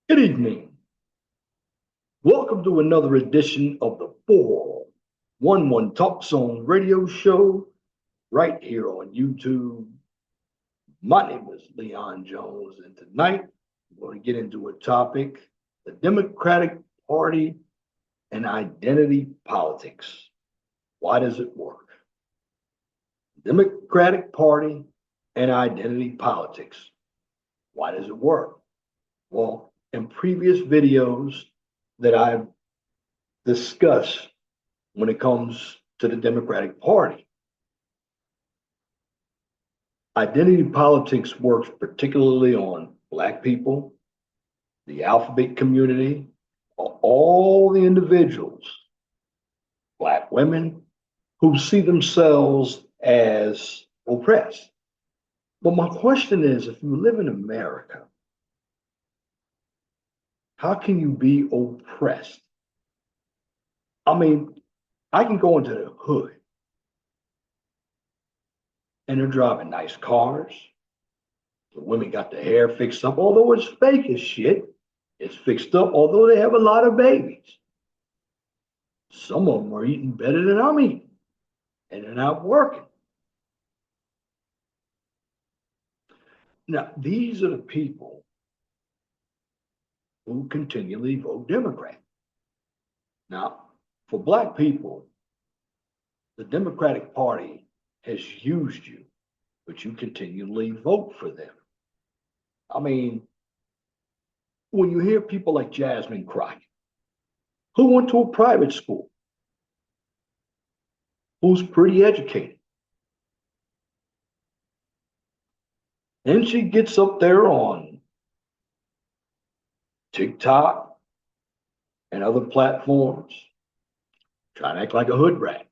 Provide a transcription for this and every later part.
Good evening. Welcome to another edition of the 411 Talk Zone radio show right here on YouTube. My name is Leon Jones, and tonight we're going to get into a topic: the Democratic Party and identity politics. Why does it work? Democratic Party and identity politics. Why does it work? Well, in previous videos that I've discussed when it comes to the Democratic Party, identity politics works particularly on Black people, the alphabet community, all the individuals, Black women, who see themselves as oppressed. But my question is, if you live in America, how can you be oppressed? I mean, I can go into the hood and they're driving nice cars. The women got their hair fixed up, although it's fake as shit. It's fixed up, although they have a lot of babies. Some of them are eating better than I'm eating, and they're not working. Now, these are the people who continually vote Democrat. Now, for Black people, the Democratic Party has used you, but you continually vote for them. I mean, when you hear people like Jasmine Crockett, who went to a private school, who's pretty educated, and she gets up there on TikTok and other platforms, trying to act like a hood rat.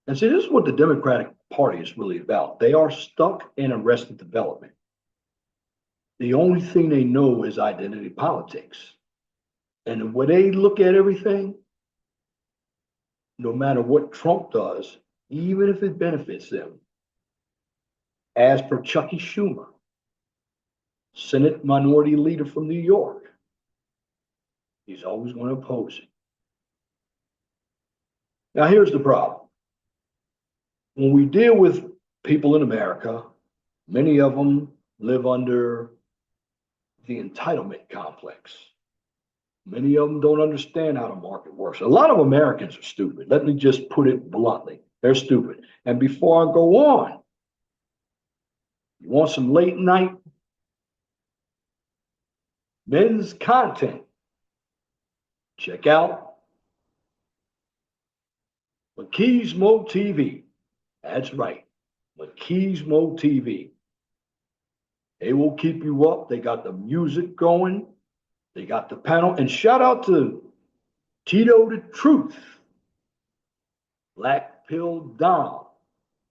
And see, this is what the Democratic Party is really about. They are stuck in arrested development. The only thing they know is identity politics. And the way they look at everything, no matter what Trump does, even if it benefits them, as per Chucky Schumer, Senate Minority Leader from New York, he's always going to oppose it. Now, here's the problem. When we deal with people in America, many of them live under the entitlement complex. Many of them don't understand how the market works. A lot of Americans are stupid. Let me just put it bluntly. They're stupid. And before I go on, you want some late night men's content? Check out Machismo TV. That's right, Machismo TV. They will keep you up. They got the music going. They got the panel. And shout out to Tito the Truth, Black Pill Dom.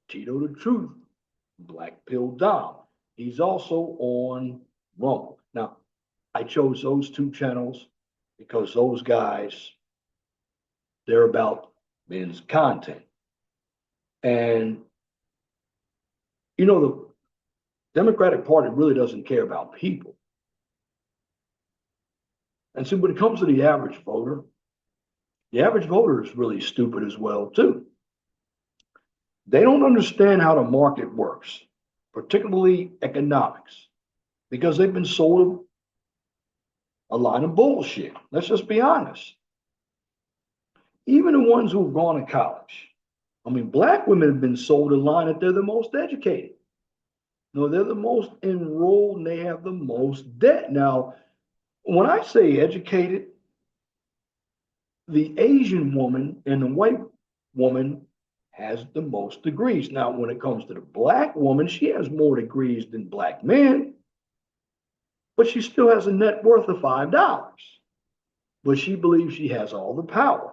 Tito the Truth, Black Pill Dom. He's also on Rumble. Now, I chose those two channels because those guys, they're about men's content. And, you know, the Democratic Party really doesn't care about people. And so when it comes to the average voter is really stupid as well, too. They don't understand how the market works, particularly economics, because they've been sold a line of bullshit. Let's just be honest. Even the ones who've gone to college. I mean, Black women have been sold a line that they're the most educated. No, they're the most enrolled and they have the most debt. Now, when I say educated, the Asian woman and the white woman has the most degrees. Now, when it comes to the Black woman, she has more degrees than Black men, but she still has a net worth of $5. But she believes she has all the power.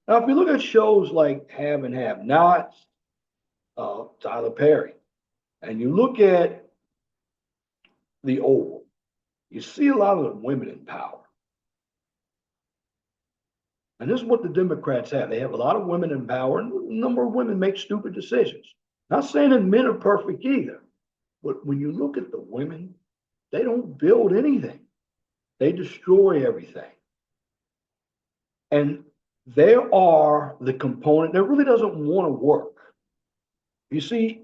Now, if you look at shows like Have and Have Nots, Tyler Perry, and you look at The Oval, you see a lot of the women in power. And this is what the Democrats have. They have a lot of women in power, and a number of women make stupid decisions. Not saying that men are perfect either, but when you look at the women They don't build anything. They destroy everything. And they are the component that really doesn't want to work. You see,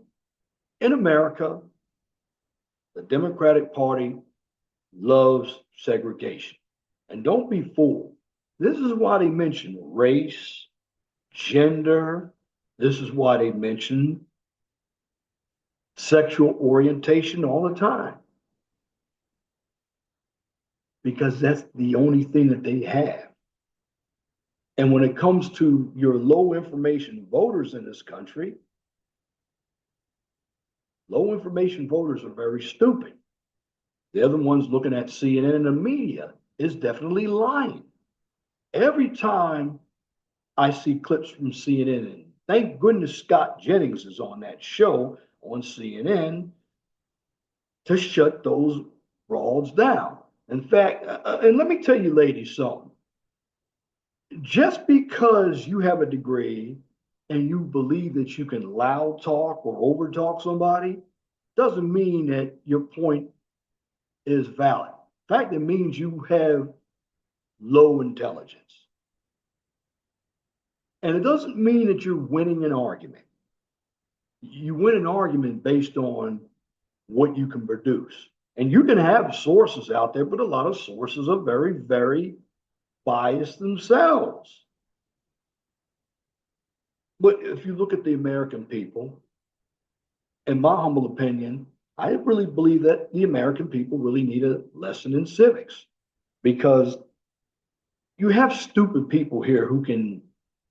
in America, the Democratic Party loves segregation. And don't be fooled. This is why they mention race, gender. This is why they mention sexual orientation all the time. Because that's the only thing that they have. And when it comes to your low information voters in this country, low information voters are very stupid. They're the ones looking at CNN, and the media is definitely lying. Every time I see clips from CNN, and thank goodness Scott Jennings is on that show on CNN to shut those frauds down. In fact, and let me tell you ladies something. Just because you have a degree and you believe that you can loud talk or over talk somebody doesn't mean that your point is valid. In fact, it means you have low intelligence. And it doesn't mean that you're winning an argument. You win an argument based on what you can produce. And you can have sources out there, but a lot of sources are very, very biased themselves. But if you look at the American people, in my humble opinion, I really believe that the American people really need a lesson in civics because you have stupid people here who can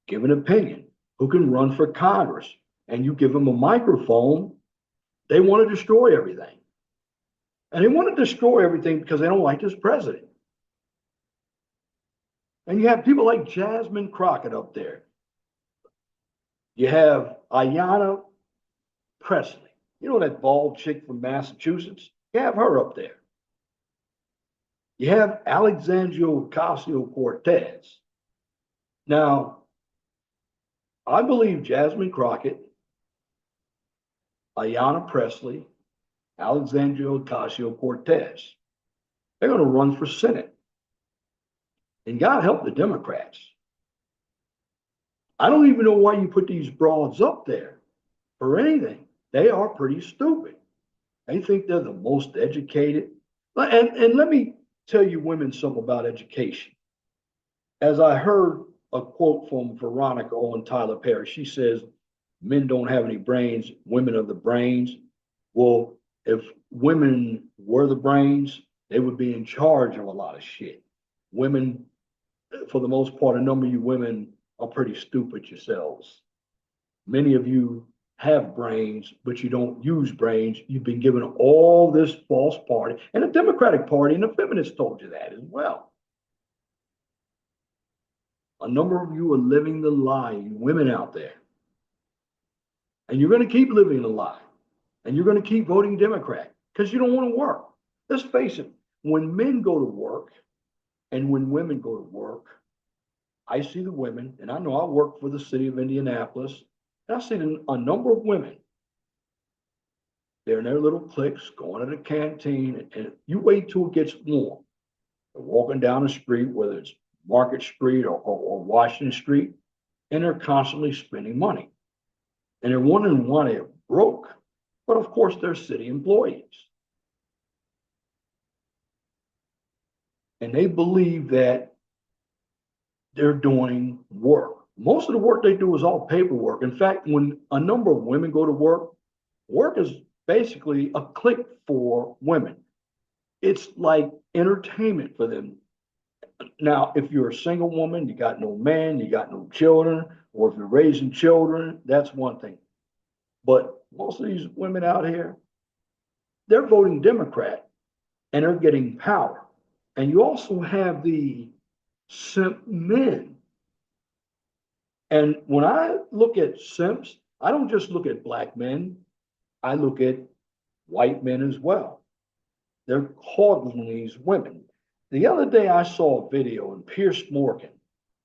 give an opinion, who can run for Congress, and you give them a microphone, they want to destroy everything. And they want to destroy everything because they don't like this president. And you have people like Jasmine Crockett up there. You have Ayanna Presley. You know that bald chick from Massachusetts? You have her up there. You have Alexandria Ocasio-Cortez. Now, I believe Jasmine Crockett, Ayanna Presley, Alexandria Ocasio-Cortez, they're going to run for Senate. And God help the Democrats. I don't even know why you put these broads up there for anything. They are pretty stupid. They think they're the most educated. And let me tell you women something about education. As I heard a quote from Veronica on Tyler Perry, she says, men don't have any brains, women are the brains. Well, if women were the brains, they would be in charge of a lot of shit. Women, for the most part, a number of you women are pretty stupid yourselves. Many of you have brains, but you don't use brains. You've been given all this false party, and the Democratic Party and the feminists told you that as well. A number of you are living the lie, you women out there. And you're going to keep living the lie. And you're going to keep voting Democrat because you don't want to work. Let's face it, when men go to work and when women go to work, I see the women, and I know I work for the city of Indianapolis, and I see a number of women. They're in their little cliques going to the canteen, and you wait till it gets warm. They're walking down the street, whether it's Market Street or Washington Street, and they're constantly spending money. And they're wondering why they're broke. But of course, they're city employees. And they believe that they're doing work. Most of the work they do is all paperwork. In fact, when a number of women go to work, work is basically a clique for women. It's like entertainment for them. Now, if you're a single woman, you got no man, you got no children, or if you're raising children, that's one thing. But most of these women out here, they're voting Democrat and they're getting power. And you also have the simp men. And when I look at simps, I don't just look at black men, I look at white men as well. They're coddling these women. The other day I saw a video and Pierce Morgan.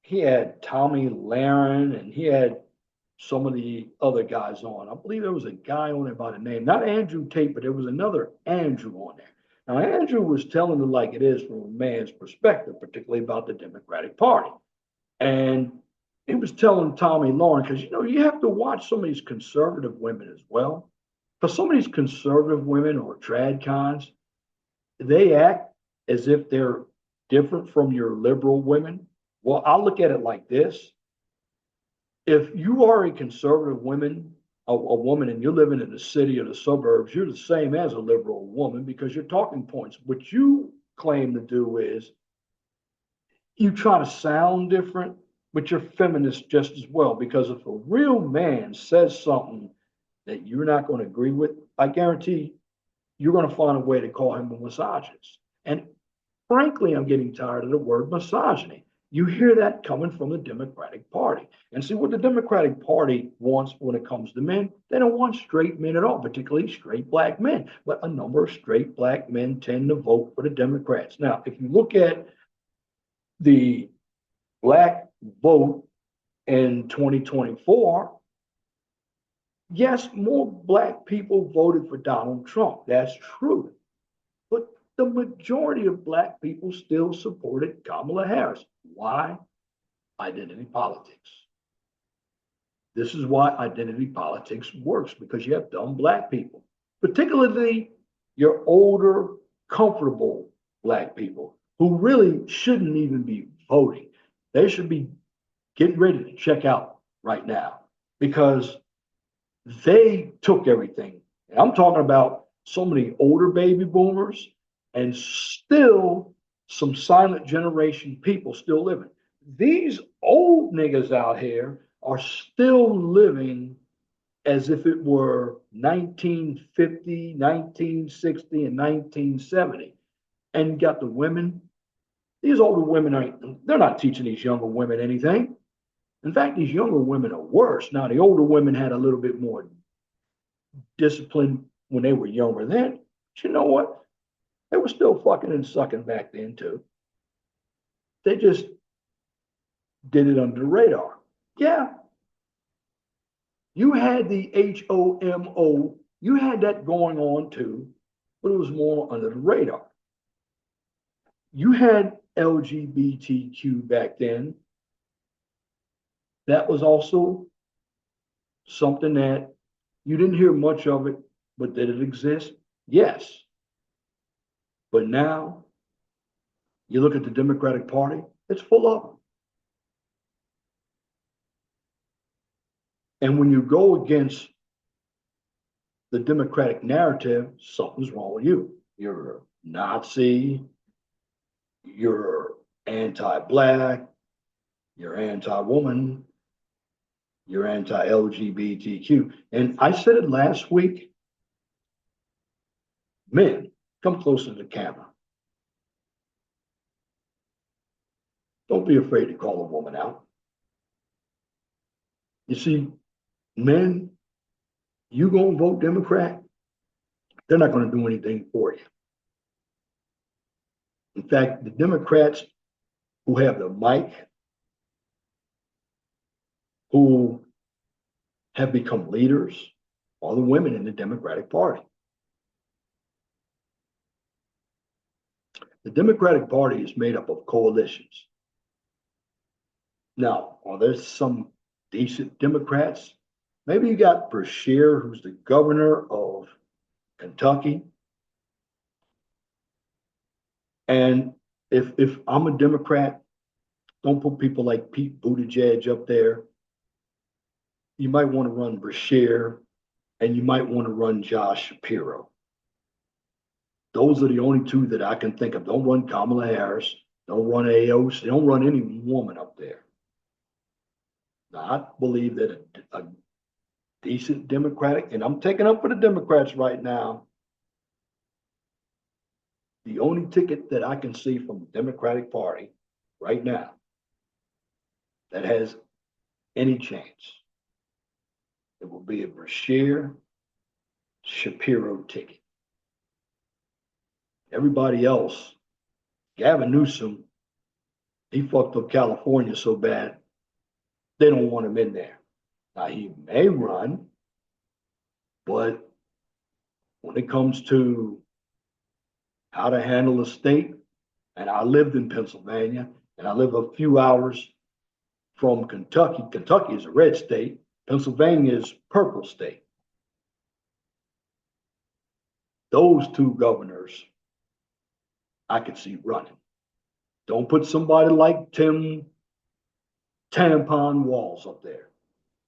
He had Tommy Lahren and he had some of the other guys on. I believe there was a guy on there by the name, not Andrew Tate, but there was another Andrew on there. Now, Andrew was telling it like it is from a man's perspective, particularly about the Democratic Party. And he was telling Tommy Lauren, because you have to watch some of these conservative women as well. Because some of these conservative women or trad cons, they act as if they're different from your liberal women. Well, I'll look at it like this. If you are a conservative woman, a woman, and you're living in the city or the suburbs, you're the same as a liberal woman because your talking points. What you claim to do is you try to sound different, but you're feminist just as well. Because if a real man says something that you're not going to agree with, I guarantee you're going to find a way to call him a misogynist. And frankly, I'm getting tired of the word misogyny. You hear that coming from the Democratic Party. And see what the Democratic Party wants when it comes to men. They don't want straight men at all, particularly straight black men. But a number of straight black men tend to vote for the Democrats. Now, if you look at the black vote in 2024, yes, more black people voted for Donald Trump. That's true. But the majority of black people still supported Kamala Harris. Why? Identity politics. This is why identity politics works, because you have dumb black people, particularly your older, comfortable black people who really shouldn't even be voting. They should be getting ready to check out right now because they took everything. And I'm talking about so many older baby boomers and still some silent generation people still living. These old niggas out here are still living as if it were 1950, 1960, and 1970. And you got the women. These older women they're not teaching these younger women anything. In fact, these younger women are worse. Now, the older women had a little bit more discipline when they were younger then. But you know what? They were still fucking and sucking back then, too. They just did it under the radar. Yeah. You had the HOMO, you had that going on too, but it was more under the radar. You had LGBTQ back then. That was also something that you didn't hear much of it, but did it exist? Yes. But now you look at the Democratic Party, it's full of them. And when you go against the Democratic narrative, something's wrong with you. You're a Nazi, you're anti-black, you're anti-woman, you're anti-LGBTQ. And I said it last week, men, come closer to the camera. Don't be afraid to call a woman out. You see, men, you gonna vote Democrat, they're not gonna do anything for you. In fact, the Democrats who have the mic, who have become leaders, are the women in the Democratic Party. The Democratic Party is made up of coalitions. Now, are there some decent Democrats? Maybe you got Brashear, who's the governor of Kentucky. And if I'm a Democrat, don't put people like Pete Buttigieg up there. You might want to run Brashear and you might want to run Josh Shapiro. Those are the only two that I can think of. Don't run Kamala Harris. Don't run AOC. Don't run any woman up there. Now, I believe that a decent Democratic, and I'm taking up for the Democrats right now, the only ticket that I can see from the Democratic Party right now that has any chance, it will be a Brashear Shapiro ticket. Everybody else, Gavin Newsom, he fucked up California so bad, they don't want him in there. Now, he may run, but when it comes to how to handle a state. And I lived in Pennsylvania, and I live a few hours from Kentucky. Kentucky is a red state. Pennsylvania is purple state. Those two governors I could see running. Don't put somebody like Tim Tampon Walls up there.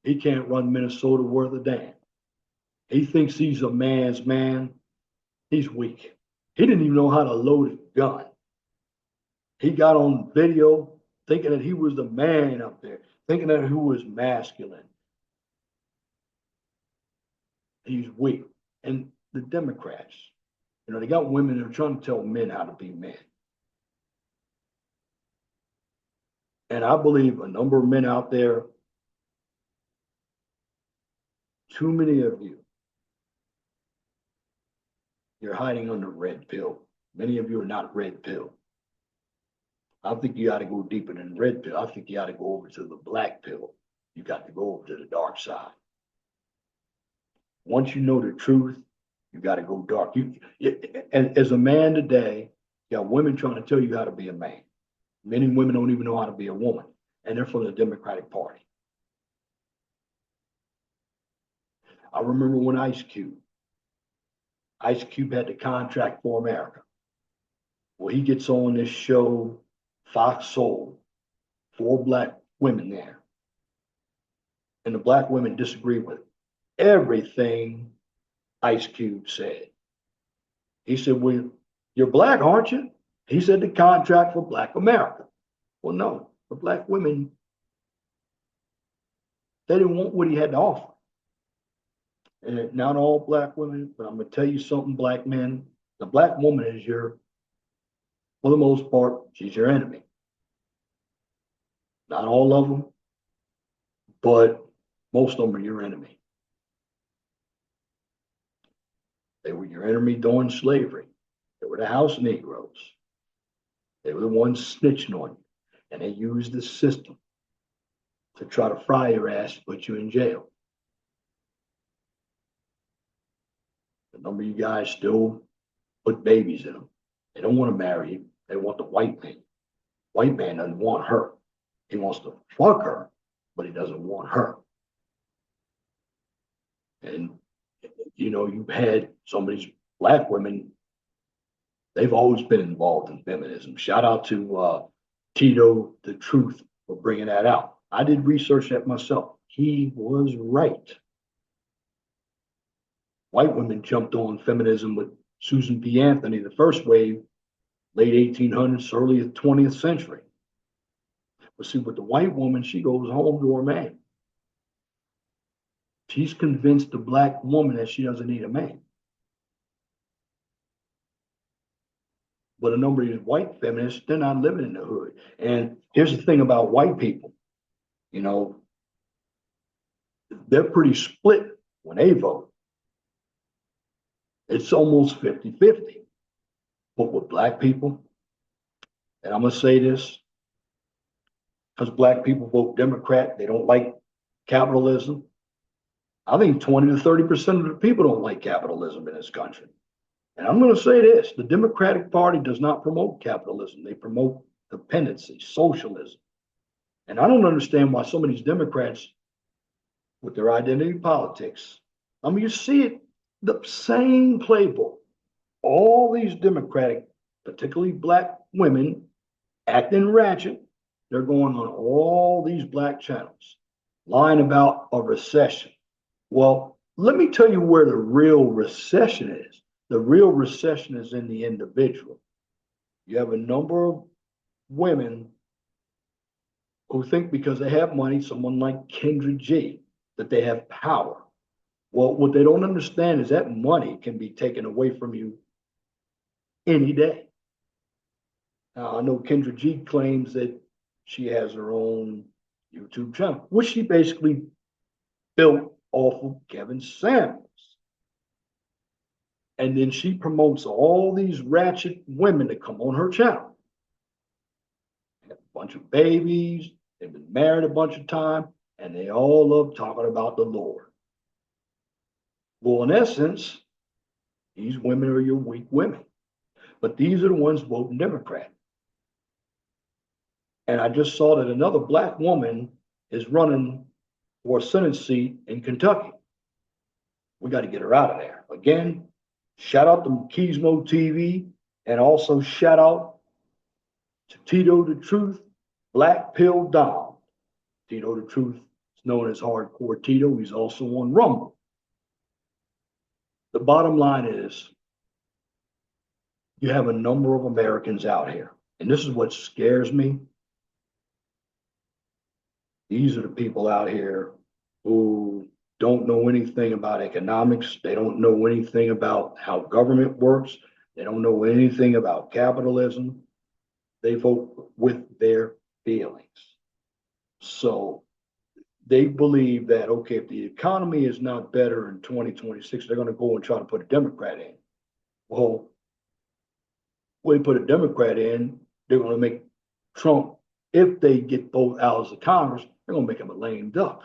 He can't run Minnesota worth a damn. He thinks he's a man's man. He's weak. He didn't even know how to load a gun. He got on video thinking that he was the man up there, thinking that he was masculine. He's weak. And the Democrats, they got women that are trying to tell men how to be men. And I believe a number of men out there, too many of you, you're hiding under red pill. Many of you are not red pill. I think you got to go deeper than red pill. I think you got to go over to the black pill. You got to go over to the dark side. Once you know the truth, you got to go dark. As a man today, you got women trying to tell you how to be a man. Many women don't even know how to be a woman, and they're from the Democratic Party. I remember when Ice Cube had the contract for America. Well, he gets on this show, Fox Soul, 4 black women there. And the black women disagree with everything Ice Cube said. He said, well, you're black, aren't you? He said the contract for Black America. Well, no, the black women, they didn't want what he had to offer. And not all black women, but I'm going to tell you something, black men. The black woman is for the most part, she's your enemy. Not all of them, but most of them are your enemy. They were your enemy during slavery. They were the house Negroes. They were the ones snitching on you. And they used the system to try to fry your ass and put you in jail. A number of you guys still put babies in them. They don't want to marry you. They want the white man. White man doesn't want her. He wants to fuck her, but he doesn't want her. And, you've had some of these black women, they've always been involved in feminism. Shout out to Tito, the Truth, for bringing that out. I did research that myself. He was right. White women jumped on feminism with Susan B. Anthony, the first wave, late 1800s, early 20th century. But see, with the white woman, she goes home to her man. She's convinced the black woman that she doesn't need a man. But a number of these white feminists, they're not living in the hood. And here's the thing about white people, they're pretty split when they vote. It's almost 50-50. But with black people, and I'm going to say this, because black people vote Democrat, they don't like capitalism. I think 20 to 30% of the people don't like capitalism in this country. And I'm going to say this, the Democratic Party does not promote capitalism. They promote dependency, socialism. And I don't understand why some of these Democrats, with their identity politics, you see it, the same playbook. All these Democratic, particularly black women, acting ratchet, they're going on all these black channels, lying about a recession. Well, let me tell you where the real recession is. The real recession is in the individual. You have a number of women who think because they have money, someone like Kendra G, that they have power. Well, what they don't understand is that money can be taken away from you any day. Now, I know Kendra G claims that she has her own YouTube channel, which she basically built off of Kevin Samuels. And then she promotes all these ratchet women that come on her channel. They have a bunch of babies, they've been married a bunch of times, and they all love talking about the Lord. Well, in essence, these women are your weak women. But these are the ones voting Democrat. And I just saw that another black woman is running for a Senate seat in Kentucky. We got to get her out of there. Again, shout out to Keysmo TV, and also shout out to Tito the Truth, Black Pill Dom. Tito the Truth is known as Hardcore Tito. He's also on Rumble. The bottom line is you have a number of Americans out here, and this is what scares me. These are the people out here who don't know anything about economics. They don't know anything about how government works. They don't know anything about capitalism. They vote with their feelings. So they believe that, okay, if the economy is not better in 2026, they're going to go and try to put a Democrat in. Well, when they put a Democrat in, they're going to make Trump, if they get both houses of Congress, they're going to make him a lame duck.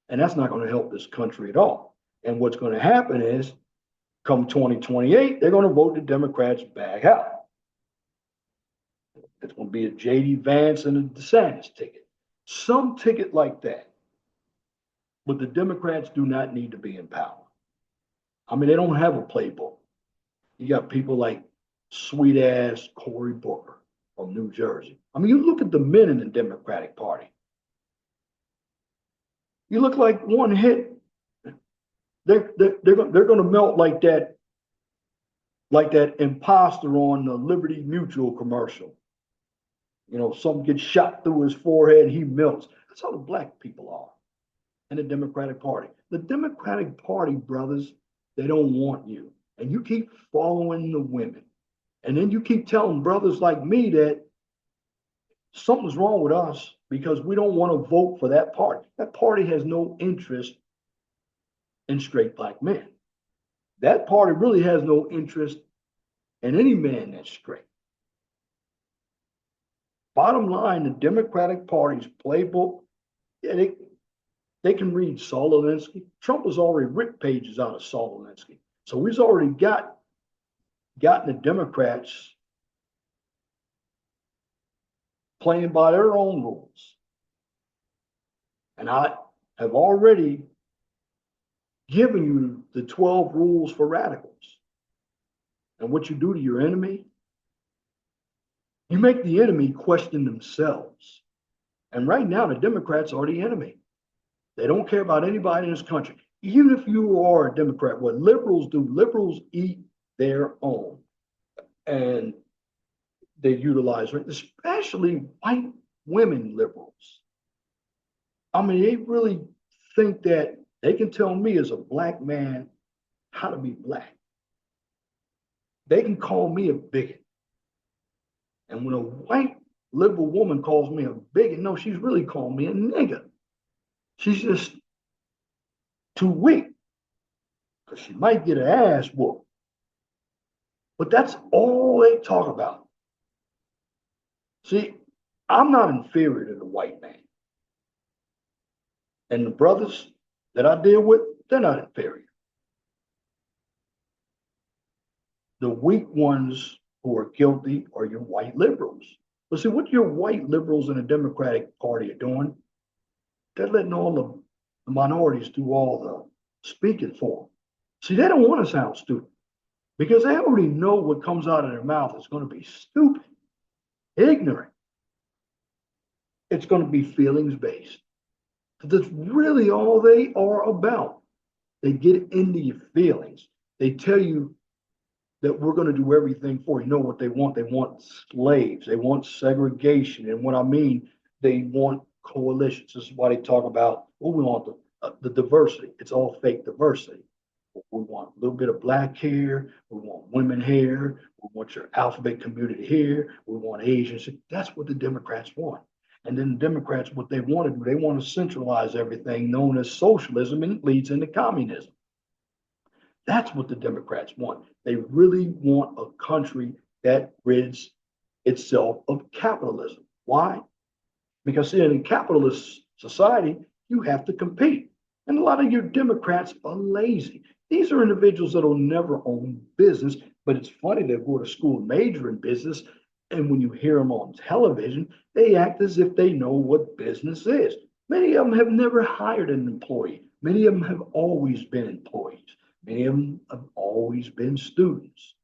And that's not going to help this country at all. And what's going to happen is, come 2028, they're going to vote the Democrats back out. It's going to be a J.D. Vance and a DeSantis ticket. Some ticket like that. But the Democrats do not need to be in power. I mean, they don't have a playbook. You got people like sweet ass Cory Booker from New Jersey. I mean, you look at the men in the Democratic Party. You look like one hit. They're going to melt like that imposter on the Liberty Mutual commercial. You know, something gets shot through his forehead, he melts. That's how the black people are in the Democratic Party. The Democratic Party, brothers, they don't want you. And you keep following the women. And then you keep telling brothers like me that something's wrong with us because we don't want to vote for that party. That party has no interest in straight black men. That party really has no interest in any man that's straight. Bottom line, the Democratic Party's playbook, yeah, they can read Saul Alinsky. Trump has already ripped pages out of Saul Alinsky. So he's already gotten the Democrats playing by their own rules. And I have already given you the 12 rules for radicals. And what you do to your enemy, you make the enemy question themselves. And right now, the Democrats are the enemy. They don't care about anybody in this country. Even if you are a Democrat, what liberals do, liberals eat their own. And they utilize it, especially white women liberals. I mean, they really think that they can tell me as a black man how to be black. They can call me a bigot. And when a white liberal woman calls me a bigot, no, she's really calling me a nigger. She's just too weak because she might get her ass whooped. But that's all they talk about. See, I'm not inferior to the white man. And the brothers that I deal with, they're not inferior. The weak ones who are guilty are your white liberals. But see, what your white liberals in the Democratic Party are doing, they're letting all the minorities do all the speaking for them. See, they don't want to sound stupid because they already know what comes out of their mouth is going to be stupid, ignorant. It's going to be feelings based. That's really all they are about. They get into your feelings. They tell you that we're going to do everything for you. You know what they want? They want slaves. They want segregation. And what I mean, they want coalitions. This is why they talk about, well, we want the diversity. It's all fake diversity. We want a little bit of black here. We want women here. We want your alphabet community here. We want Asians. That's what the Democrats want. And then the Democrats, what they want to do, they want to centralize everything known as socialism, and it leads into communism. That's what the Democrats want. They really want a country that rids itself of capitalism. Why? Because in a capitalist society, you have to compete. And a lot of your Democrats are lazy. These are individuals that will never own business. But it's funny, they go to school and major in business, and when you hear them on television, they act as if they know what business is. Many of them have never hired an employee. Many of them have always been employees. Many of them have always been students.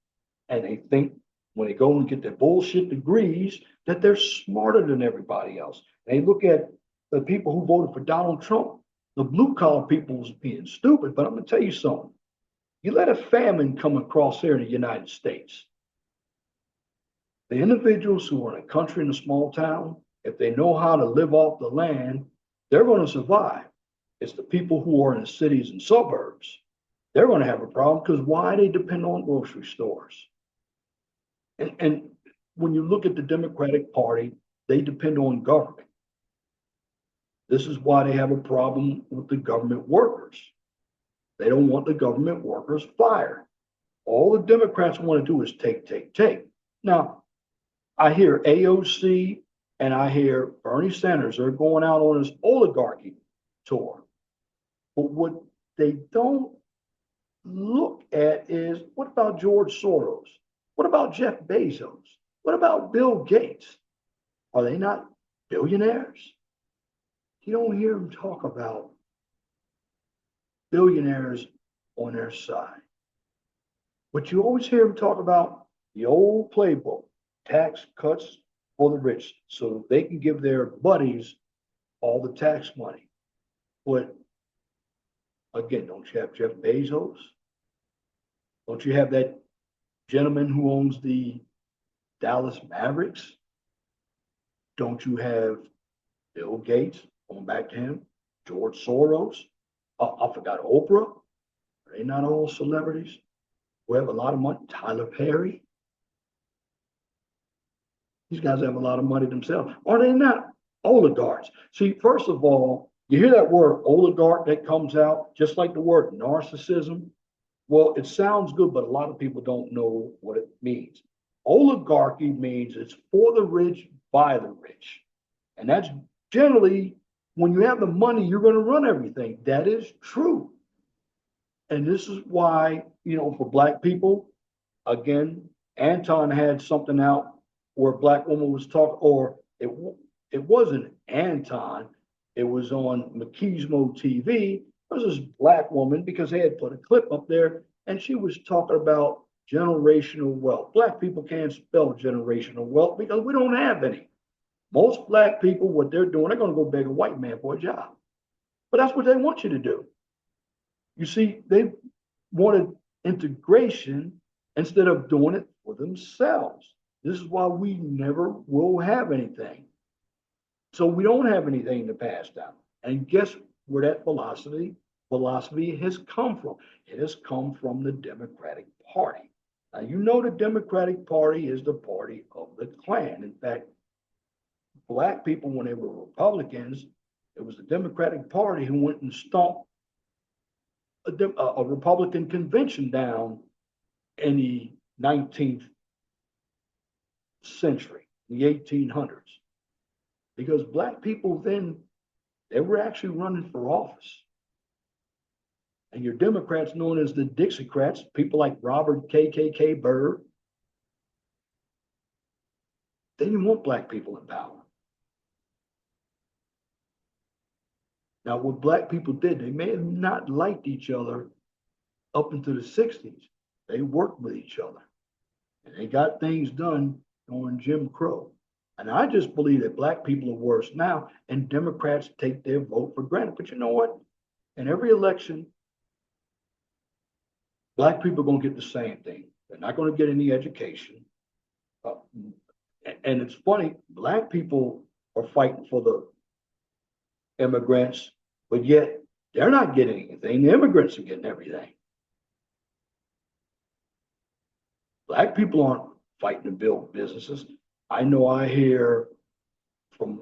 And they think when they go and get their bullshit degrees that they're smarter than everybody else. They look at the people who voted for Donald Trump, the blue collar people was being stupid. But I'm going to tell you something. You let a famine come across here in the United States. The individuals who are in a country in a small town, if they know how to live off the land, they're going to survive. It's the people who are in the cities and suburbs. They're going to have a problem because why? They depend on grocery stores. And when you look at the Democratic Party, they depend on government. This is why they have a problem with the government workers. They don't want the government workers fired. All the Democrats want to do is take, take, take. Now, I hear AOC and I hear Bernie Sanders are going out on this oligarchy tour. But what they don't look at is what about George Soros? What about Jeff Bezos? What about Bill Gates? Are they not billionaires? You don't hear them talk about billionaires on their side. But you always hear them talk about the old playbook, tax cuts for the rich, so they can give their buddies all the tax money. But again, don't you have Jeff Bezos? Don't you have that gentleman who owns the Dallas Mavericks? Don't you have Bill Gates, going back to him, George Soros? I forgot Oprah. Are they not all celebrities who have a lot of money? Tyler Perry. These guys have a lot of money themselves. Are they not oligarchs? See, first of all, you hear that word oligarch that comes out, just like the word narcissism. Well, it sounds good, but a lot of people don't know what it means. Oligarchy means it's for the rich, by the rich. And that's generally when you have the money, you're going to run everything. That is true. And this is why, for Black people, again, Anton had something out where a Black woman was talking, or it wasn't Anton, it was on Machismo TV. It was this Black woman because they had put a clip up there and she was talking about generational wealth. Black people can't spell generational wealth because we don't have any. Most Black people, what they're doing, they're going to go beg a white man for a job. But that's what they want you to do. You see, they wanted integration instead of doing it for themselves. This is why we never will have anything. So we don't have anything to pass down. And guess where that philosophy has come from? It has come from the Democratic Party. Now, the Democratic Party is the party of the Klan. In fact, Black people, when they were Republicans, it was the Democratic Party who went and stomped a Republican convention down in the 19th century, the 1800s. Because Black people then, they were actually running for office. And your Democrats, known as the Dixiecrats, people like Robert KKK Byrd, they didn't want Black people in power. Now, what Black people did, they may have not liked each other up into the 60s. They worked with each other. And they got things done during Jim Crow. And I just believe that Black people are worse now, and Democrats take their vote for granted. But you know what? In every election, Black people are going to get the same thing. They're not going to get any education. And it's funny, Black people are fighting for the immigrants, but yet they're not getting anything. The immigrants are getting everything. Black people aren't fighting to build businesses. I know I hear from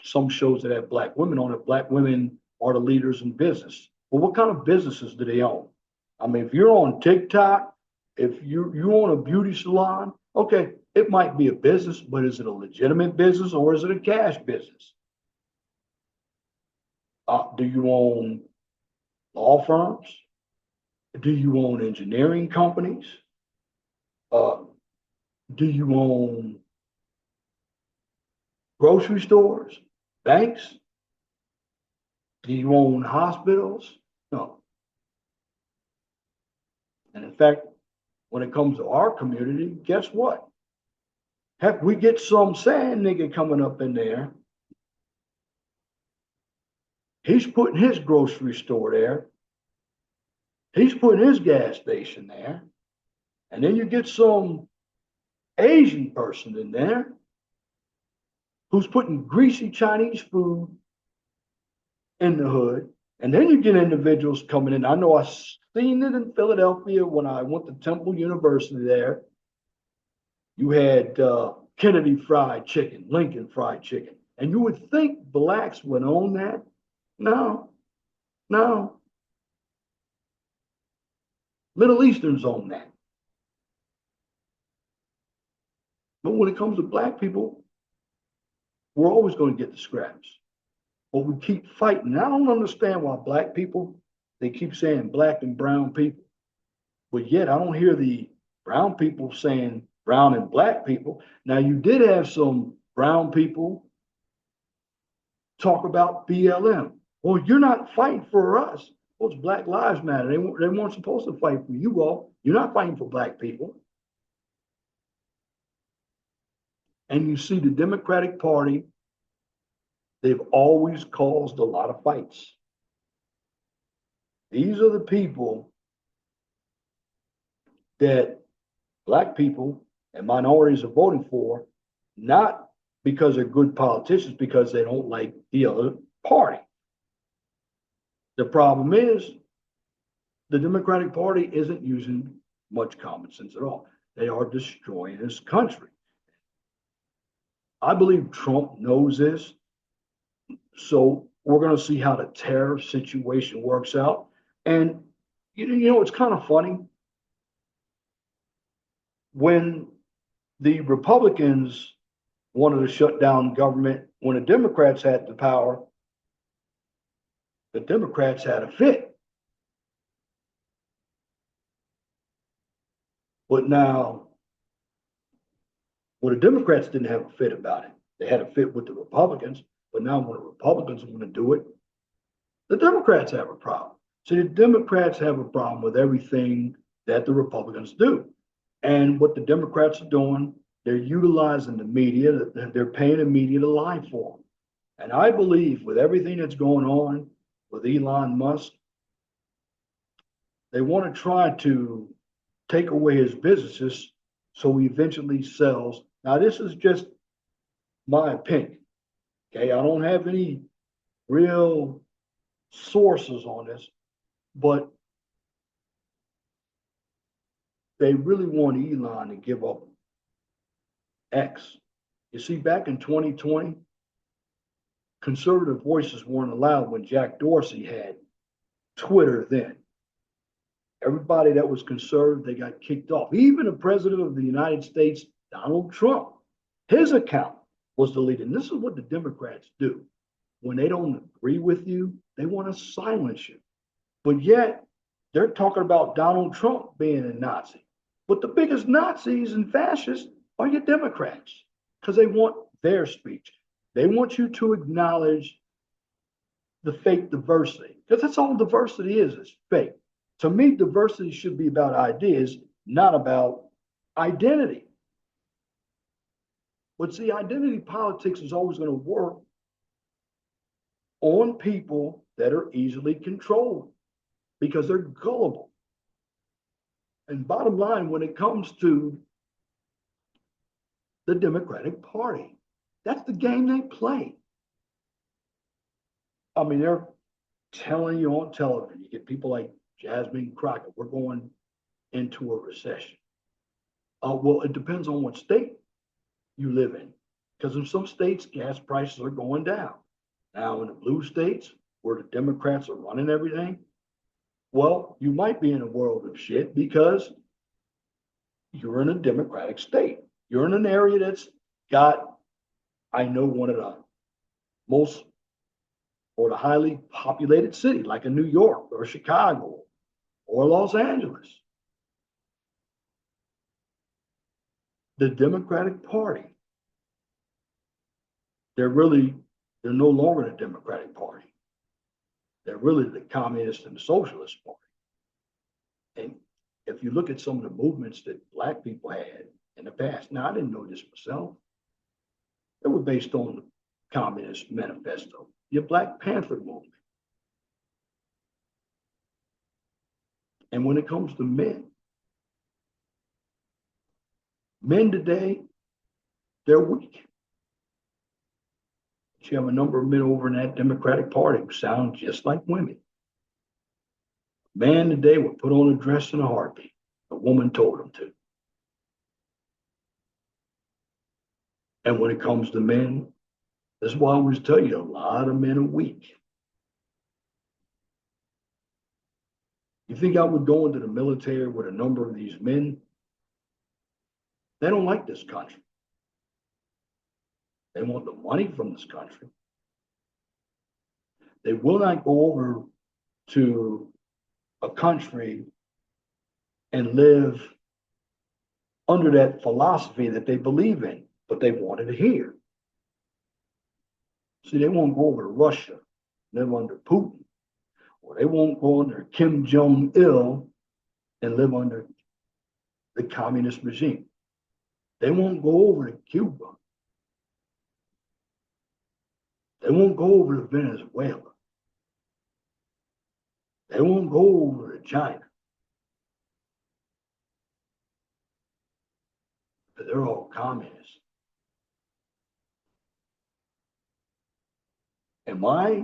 some shows that have Black women on it, Black women are the leaders in business. Well, what kind of businesses do they own? I mean, if you're on TikTok, if you own a beauty salon, okay, it might be a business, but is it a legitimate business or is it a cash business? Do you own law firms? Do you own engineering companies? Uh, do you own grocery stores, banks? Do you own hospitals? No. And in fact, when it comes to our community, guess what? Heck, we get some sand nigga coming up in there. He's putting his grocery store there. He's putting his gas station there. And then you get some Asian person in there who's putting greasy Chinese food in the hood. And then you get individuals coming in. I know I seen it in Philadelphia when I went to Temple University there. You had Kennedy Fried Chicken, Lincoln Fried Chicken. And you would think blacks would own that. No, no. Middle Easterns own that. But when it comes to black people, we're always going to get the scraps. But we keep fighting. I don't understand why black people, they keep saying black and brown people. But yet I don't hear the brown people saying brown and black people. Now, you did have some brown people talk about BLM. Well, you're not fighting for us. Well, it's Black Lives Matter. They weren't supposed to fight for you all. You're not fighting for black people. And you see the Democratic Party, they've always caused a lot of fights. These are the people that black people and minorities are voting for, not because they're good politicians, because they don't like the other party. The problem is the Democratic Party isn't using much common sense at all. They are destroying this country. I believe Trump knows this. So we're going to see how the tariff situation works out. And, it's kind of funny. When the Republicans wanted to shut down government, when the Democrats had the power, the Democrats had a fit. But now, well, the Democrats didn't have a fit about it. They had a fit with the Republicans. But now, when the Republicans want to do it, the Democrats have a problem. So the Democrats have a problem with everything that the Republicans do. And what the Democrats are doing, they're utilizing the media, they're paying the media to lie for them. And I believe with everything that's going on with Elon Musk, they want to try to take away his businesses so he eventually sells. Now, this is just my opinion. Okay, I don't have any real sources on this, but they really want Elon to give up X. You see, back in 2020, conservative voices weren't allowed when Jack Dorsey had Twitter then. Everybody that was conservative, they got kicked off. Even the president of the United States, Donald Trump, his account was deleted. And this is what the Democrats do. When they don't agree with you, they want to silence you. But yet, they're talking about Donald Trump being a Nazi. But the biggest Nazis and fascists are your Democrats because they want their speech. They want you to acknowledge the fake diversity because that's all diversity is fake. To me, diversity should be about ideas, not about identity. But see, identity politics is always going to work on people that are easily controlled because they're gullible. And bottom line, when it comes to the Democratic Party, that's the game they play. I mean, they're telling you on television, you get people like Jasmine Crockett, we're going into a recession. Well, it depends on what state you live in, because in some states, gas prices are going down. Now, in the blue states, where the Democrats are running everything, well, you might be in a world of shit because you're in a Democratic state. You're in an area that's got, I know, one of the most or the highly populated city, like in New York or Chicago or Los Angeles. the Democratic Party, they're no longer the Democratic Party. They're really the Communist and the Socialist Party. And if you look at some of the movements that Black people had in the past, now I didn't know this myself, they were based on the Communist Manifesto, your Black Panther movement. And when it comes to men today, they're weak. You have a number of men over in that Democratic Party who sound just like women. Man today would put on a dress in a heartbeat. A woman told him to. And when it comes to men, that's why I always tell you, a lot of men are weak. You think I would go into the military with a number of these men? They don't like this country. They want the money from this country. They will not go over to a country and live under that philosophy that they believe in, but they want it here. See, they won't go over to Russia, live under Putin, or they won't go under Kim Jong-il and live under the communist regime. They won't go over to Cuba. They won't go over to Venezuela. They won't go over to China. But they're all communists. And my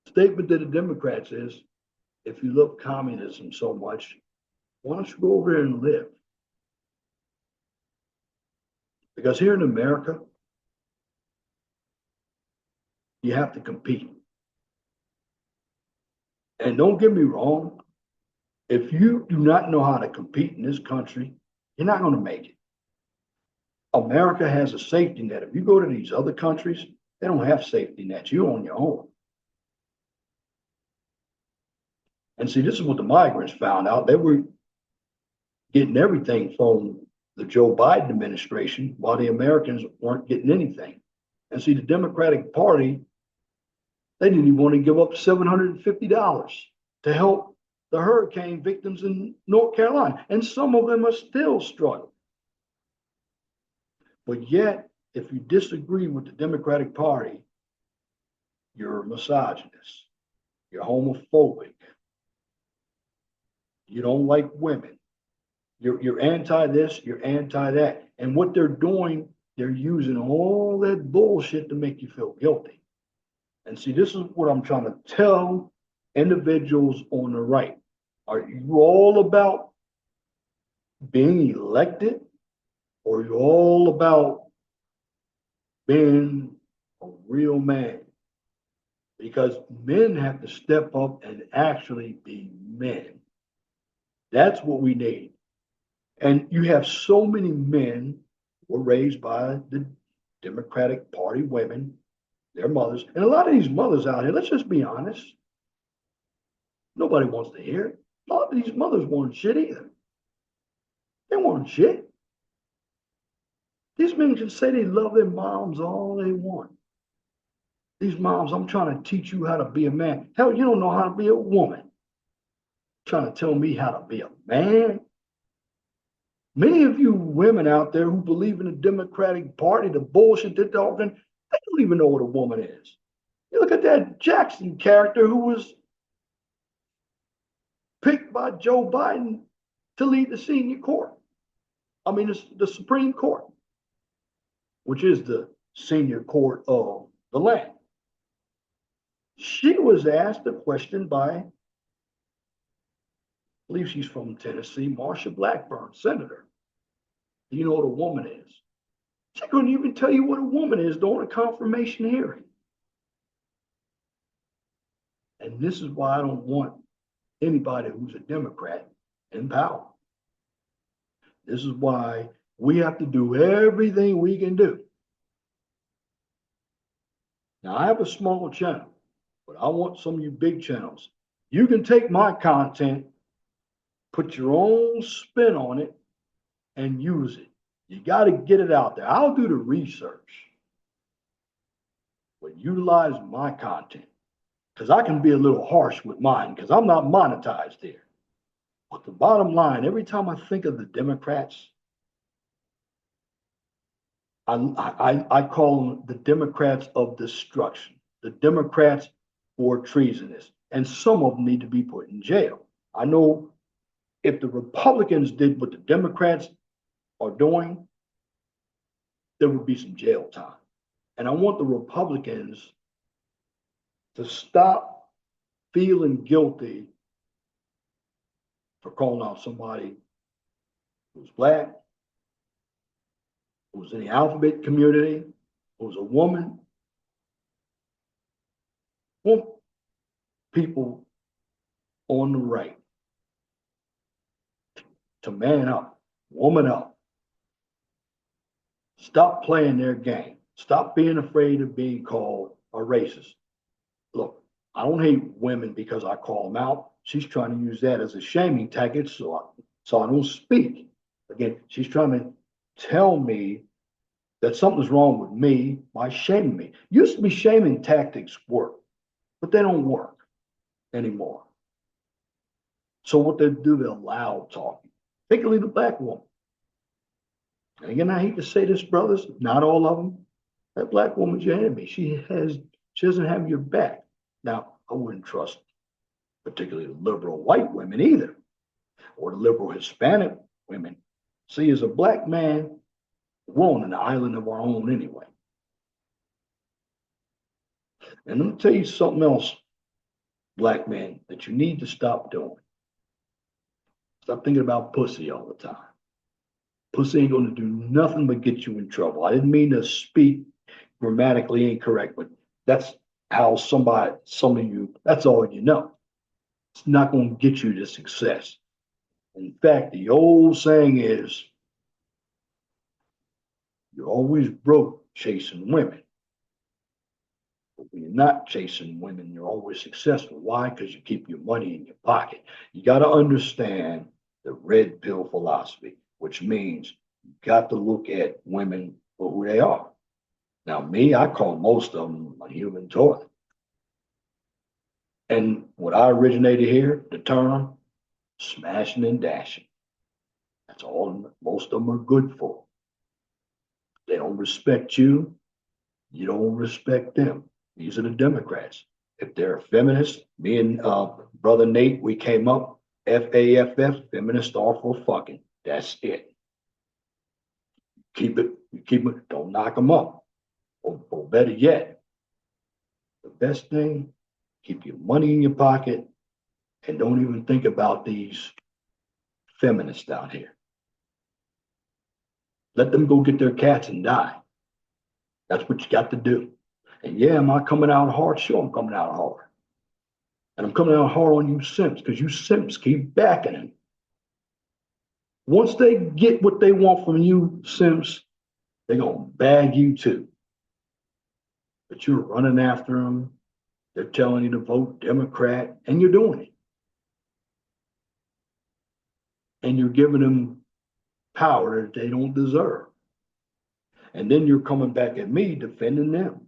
statement to the Democrats is, if you love communism so much, why don't you go over there and live? Because here in America, you have to compete. And don't get me wrong, if you do not know how to compete in this country, you're not going to make it. America has a safety net. If you go to these other countries, they don't have safety nets. You're on your own. And see, this is what the migrants found out. They were getting everything from the Joe Biden administration while the Americans weren't getting anything. And see, the Democratic Party, they didn't even want to give up $750 to help the hurricane victims in North Carolina. And some of them are still struggling. But yet, if you disagree with the Democratic Party, you're a misogynist, you're homophobic, you don't like women, you're anti this, you're anti that. And what they're doing, they're using all that bullshit to make you feel guilty. And see, this is what I'm trying to tell individuals on the right. Are you all about being elected, or are you all about being a real man? Because men have to step up and actually be men. That's what we need. And you have so many men who were raised by the Democratic Party women, their mothers. And a lot of these mothers out here, let's just be honest, nobody wants to hear it. A lot of these mothers weren't shit either. They weren't shit. These men can say they love their moms all they want. These moms, I'm trying to teach you how to be a man. Hell, you don't know how to be a woman. Trying to tell me how to be a man? Many of you women out there who believe in the Democratic Party, the bullshit that they're talking, they don't even know what a woman is. You look at that Jackson character who was picked by Joe Biden to lead the senior court. I mean, the Supreme Court, which is the senior court of the land. She was asked a question by, I believe she's from Tennessee, Marsha Blackburn, senator. Do you know what a woman is? She couldn't even tell you what a woman is during a confirmation hearing. And this is why I don't want anybody who's a Democrat in power. This is why we have to do everything we can do. Now, I have a small channel, but I want some of you big channels. You can take my content put your own spin on it and use it. You got to get it out there. I'll do the research, but utilize my content because I can be a little harsh with mine because I'm not monetized here. But the bottom line, every time I think of the Democrats, I call them the Democrats of destruction, the Democrats who are treasonous, and some of them need to be put in jail. I know if the Republicans did what the Democrats are doing, there would be some jail time. And I want the Republicans to stop feeling guilty for calling out somebody who's black, who's in the alphabet community, who's a woman. Want people on the right to man up, woman up. Stop playing their game. Stop being afraid of being called a racist. Look, I don't hate women because I call them out. She's trying to use that as a shaming tactic, so I don't speak. Again, she's trying to tell me that something's wrong with me by shaming me. Used to be shaming tactics work, but they don't work anymore. So what they do, they're loud talking, particularly the black woman. And again, I hate to say this, brothers, not all of them. That black woman's your enemy. She doesn't have your back. Now, I wouldn't trust particularly the liberal white women either, or the liberal Hispanic women. See, as a black man, we're on an island of our own anyway. And let me tell you something else, black men, that you need to stop doing. Stop thinking about pussy all the time. Pussy ain't going to do nothing but get you in trouble. I didn't mean to speak grammatically incorrect, but that's how some of you, that's all you know. It's not going to get you to success. In fact, the old saying is, you're always broke chasing women. But when you're not chasing women, you're always successful. Why? Because you keep your money in your pocket. You got to understand the red pill philosophy, which means you got to look at women for who they are. Now, me, I call most of them a human toilet. And what I originated here, the term smashing and dashing. That's all most of them are good for. They don't respect you, you don't respect them. These are the Democrats. If they're a feminist, me and brother Nate, we came up, FAFF, feminist are for fucking. That's it. Keep it, don't knock them up. Or better yet, the best thing, keep your money in your pocket and don't even think about these feminists down here. Let them go get their cats and die. That's what you got to do. And yeah, am I coming out hard? Sure, I'm coming out hard. And I'm coming out hard on you simps because you simps keep backing them. Once they get what they want from you simps, they're going to bag you too. But you're running after them. They're telling you to vote Democrat, and you're doing it. And you're giving them power that they don't deserve. And then you're coming back at me defending them,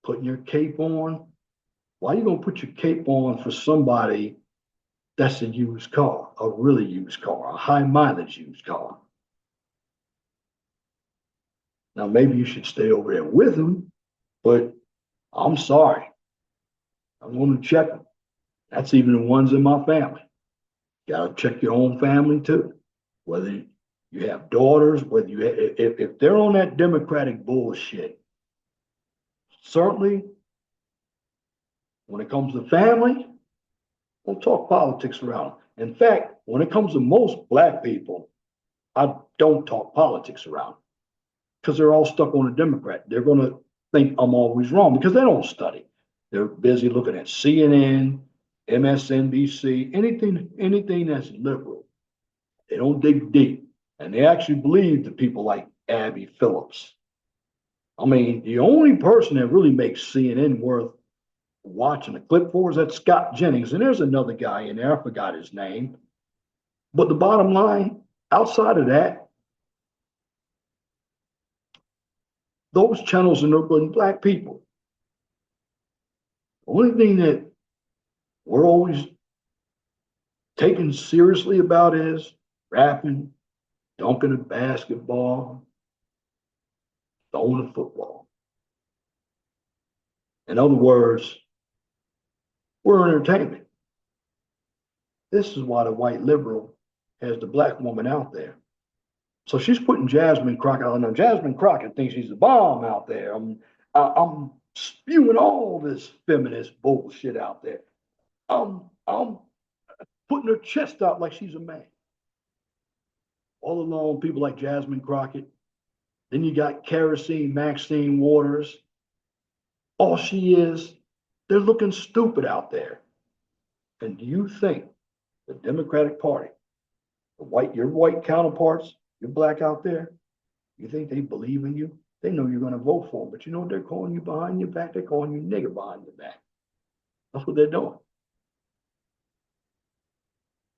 putting your cape on. Why are you going to put your cape on for somebody that's a used car, a really used car, a high mileage used car? Now, maybe you should stay over there with them, but I'm sorry. I'm going to check them. That's even the ones in my family. You got to check your own family too. Whether you have daughters, whether you have, if they're on that Democratic bullshit, certainly when it comes to family, don't talk politics around. In fact, when it comes to most black people, I don't talk politics around because they're all stuck on a Democrat. They're going to think I'm always wrong because they don't study. They're busy looking at CNN, MSNBC, anything that's liberal. They don't dig deep. And they actually believe the people like Abby Phillips. I mean, the only person that really makes CNN worth watching a clip for is that Scott Jennings. And there's another guy in there, I forgot his name. But the bottom line, outside of that, those channels are nothing but black people. The only thing that we're always taken seriously about is rapping, dunking a basketball, throwing a football. In other words, we're entertainment. This is why the white liberal has the black woman out there. So she's putting Jasmine Crockett on. Now, Jasmine Crockett thinks she's a bomb out there. I'm spewing all this feminist bullshit out there. I'm putting her chest out like she's a man. All along, people like Jasmine Crockett. Then you got Kerosene Maxine Waters. All she is, they're looking stupid out there. And do you think the Democratic Party, your white counterparts, you're black out there, you think they believe in you? They know you're going to vote for them, but you know what they're calling you behind your back? They're calling you nigger behind your back. That's what they're doing.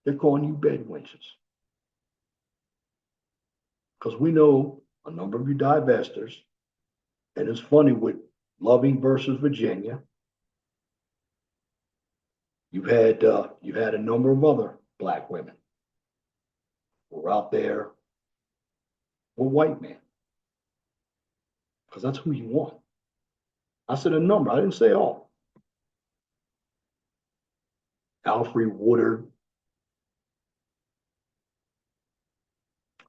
They're calling you bed wenches. Because we know a number of you divestors, and it's funny with Loving versus Virginia. You've had a number of other black women who are out there with white men, because that's who you want. I said a number. I didn't say all. Alfred Woodard,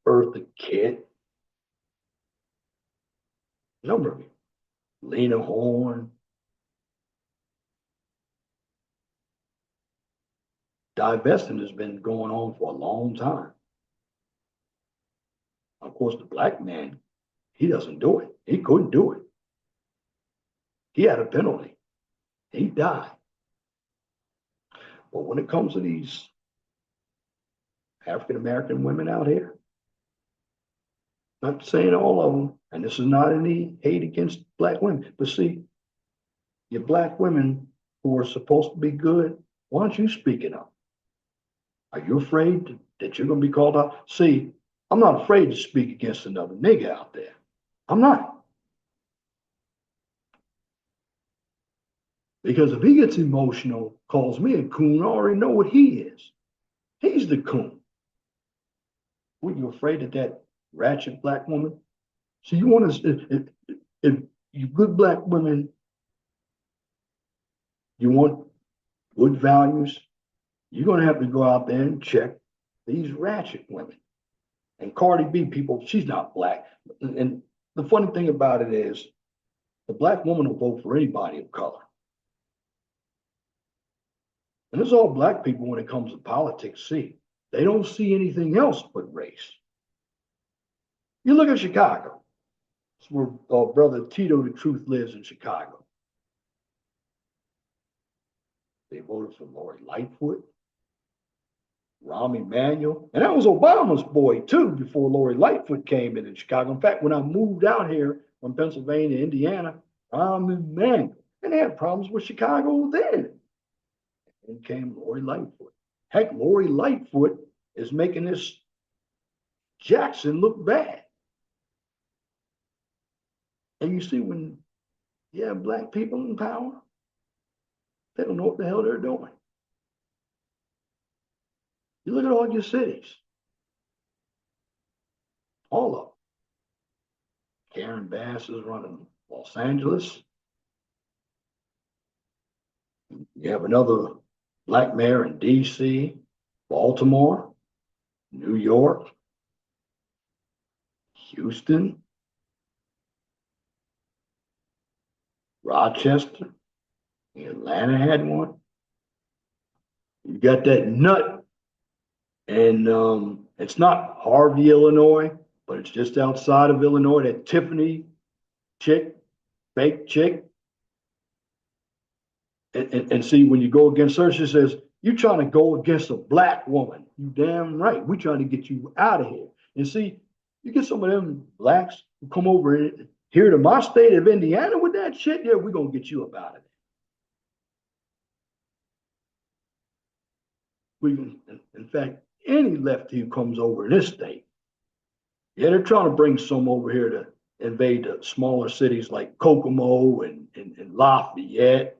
Eartha Kitt, a number of you. Lena Horne, divesting has been going on for a long time. Of course, the black man, he doesn't do it. He couldn't do it. He had a penalty. He died. But when it comes to these African American women out here, not saying all of them, and this is not any hate against black women, but see, your black women who are supposed to be good, why aren't you speaking up? Are you afraid that you're going to be called out? See, I'm not afraid to speak against another nigga out there. I'm not. Because if he gets emotional, calls me a coon, I already know what he is. He's the coon. Were you afraid of that ratchet black woman? So you want to, if you good black women, you want good values, you're going to have to go out there and check these ratchet women. And Cardi B, people, she's not black. And the funny thing about it is, the black woman will vote for anybody of color. And it's all black people when it comes to politics, see. They don't see anything else but race. You look at Chicago. It's where brother Tito the Truth lives in Chicago. They voted for Lori Lightfoot, Rahm Emanuel, and that was Obama's boy too before Lori Lightfoot came in Chicago. In fact, when I moved out here from Pennsylvania, Indiana, Rahm Emanuel, and they had problems with Chicago then. And came Lori Lightfoot. Heck, Lori Lightfoot is making this Jackson look bad. And you see, when you have black people in power, they don't know what the hell they're doing. You look at all your cities, all of them. Karen Bass is running Los Angeles. You have another black mayor in DC, Baltimore, New York, Houston, Rochester, Atlanta had one. You got that nut, and it's not Harvey, Illinois, but it's just outside of Illinois, that Tiffany chick, fake chick. And see, when you go against her, she says, you're trying to go against a black woman. You damn right. We're trying to get you out of here. And see, you get some of them blacks who come over here to my state of Indiana with that shit, yeah, we're going to get you up out of there. In fact, any lefty who comes over in this state. Yeah, they're trying to bring some over here to invade the smaller cities like Kokomo and Lafayette.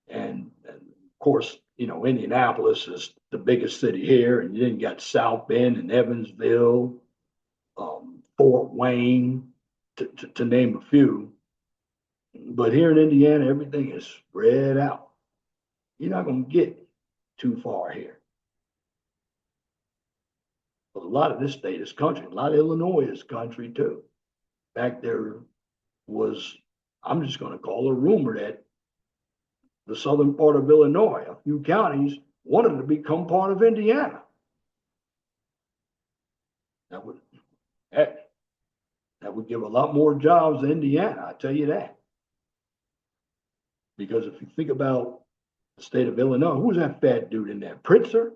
And of course, Indianapolis is the biggest city here. And then you got South Bend and Evansville, Fort Wayne, to name a few. But here in Indiana, everything is spread out. You're not going to get too far here. But a lot of this state is country. A lot of Illinois is country too. In fact, there was, I'm just going to call a rumor that the southern part of Illinois, a few counties, wanted to become part of Indiana. That would, heck, that would give a lot more jobs to Indiana, I tell you that. Because if you think about the state of Illinois, who's that fat dude in there? Pritzker?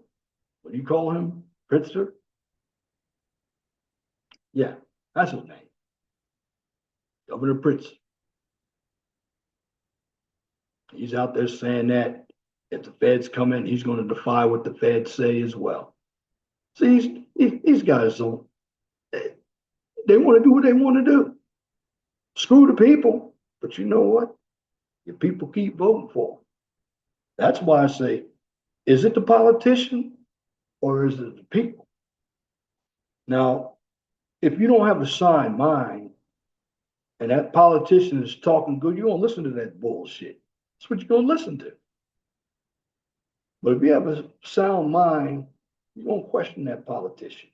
What do you call him? Pritzker? Yeah, that's his name. Governor Pritzker. He's out there saying that if the feds come in, he's going to defy what the feds say as well. See, these guys don't, they want to do what they want to do. Screw the people. But you know what? Your people keep voting for them. That's why I say, is it the politician or is it the people? Now, if you don't have a sound mind and that politician is talking good, you won't listen to that bullshit. That's what you're going to listen to. But if you have a sound mind, you won't question that politician.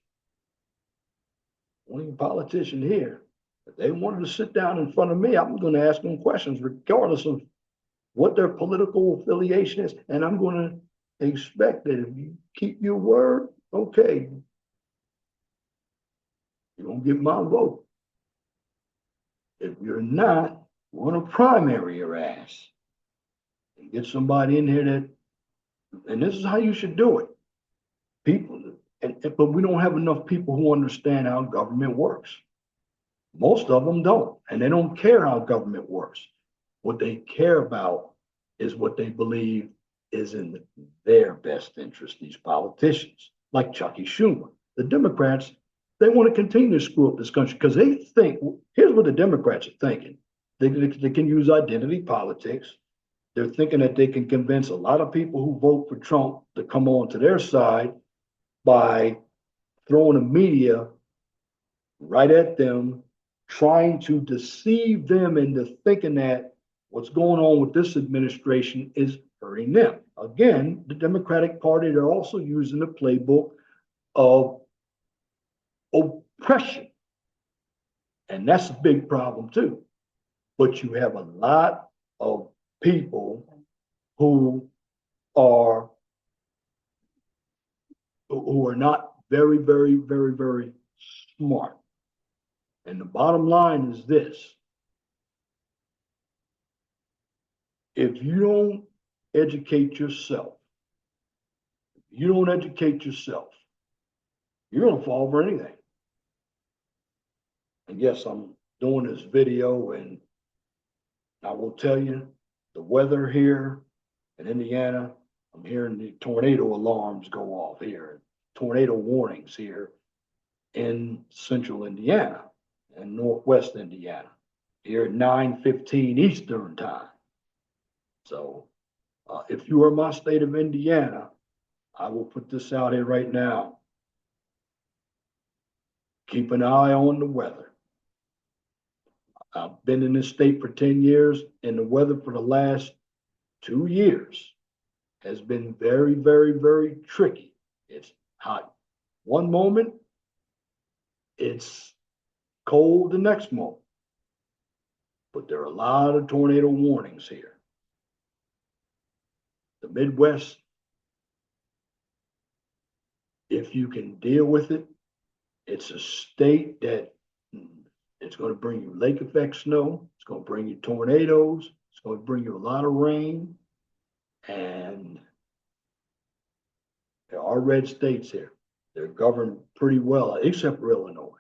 Only politician here, if they wanted to sit down in front of me, I'm going to ask them questions regardless of what their political affiliation is. And I'm going to expect that if you keep your word, okay, you're going to get my vote. If you're not, we're going to primary your ass and get somebody in here that, and this is how you should do it. People, but we don't have enough people who understand how government works. Most of them don't, and they don't care how government works. What they care about is what they believe is in their best interest, these politicians, like Chucky Schumer. The Democrats, they want to continue to screw up this country because they think, here's what the Democrats are thinking. They can use identity politics. They're thinking that they can convince a lot of people who vote for Trump to come on to their side by throwing the media right at them, trying to deceive them into thinking that what's going on with this administration is hurting them. Again, the Democratic Party, they're also using the playbook of oppression. And that's a big problem too. But you have a lot of people who are not very, very, very, very smart. And the bottom line is this. If you don't educate yourself, you're going to fall for anything. And yes, I'm doing this video, and I will tell you the weather here in Indiana, I'm hearing the tornado alarms go off here, tornado warnings here in central Indiana and northwest Indiana here at 9:15 Eastern time. So if you are my state of Indiana, I will put this out here right now. Keep an eye on the weather. I've been in this state for 10 years, and the weather for the last 2 years has been very, very, very tricky. It's hot one moment, it's cold the next moment. But there are a lot of tornado warnings here. The Midwest, if you can deal with it, it's a state that it's going to bring you lake effect snow. It's going to bring you tornadoes. It's going to bring you a lot of rain. And there are red states here. They're governed pretty well, except for Illinois.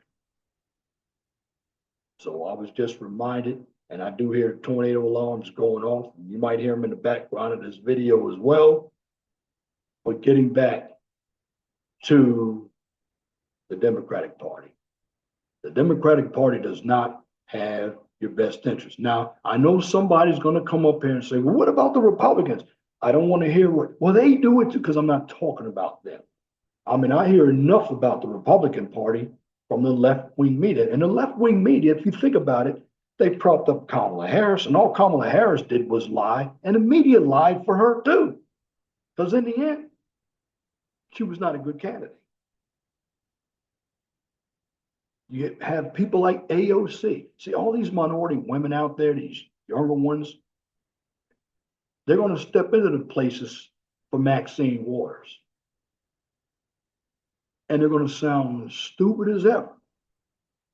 So I was just reminded, and I do hear tornado alarms going off. You might hear them in the background of this video as well. But getting back, to the Democratic Party. The Democratic Party does not have your best interest. Now, I know somebody's going to come up here and say, well, what about the Republicans? I don't want to hear well, they do it too, because I'm not talking about them. I mean, I hear enough about the Republican Party from the left-wing media. And the left-wing media, if you think about it, they propped up Kamala Harris, and all Kamala Harris did was lie, and the media lied for her too. Because in the end, she was not a good candidate. You have people like AOC. See, all these minority women out there, these younger ones, they're going to step into the places for Maxine Waters. And they're going to sound stupid as ever.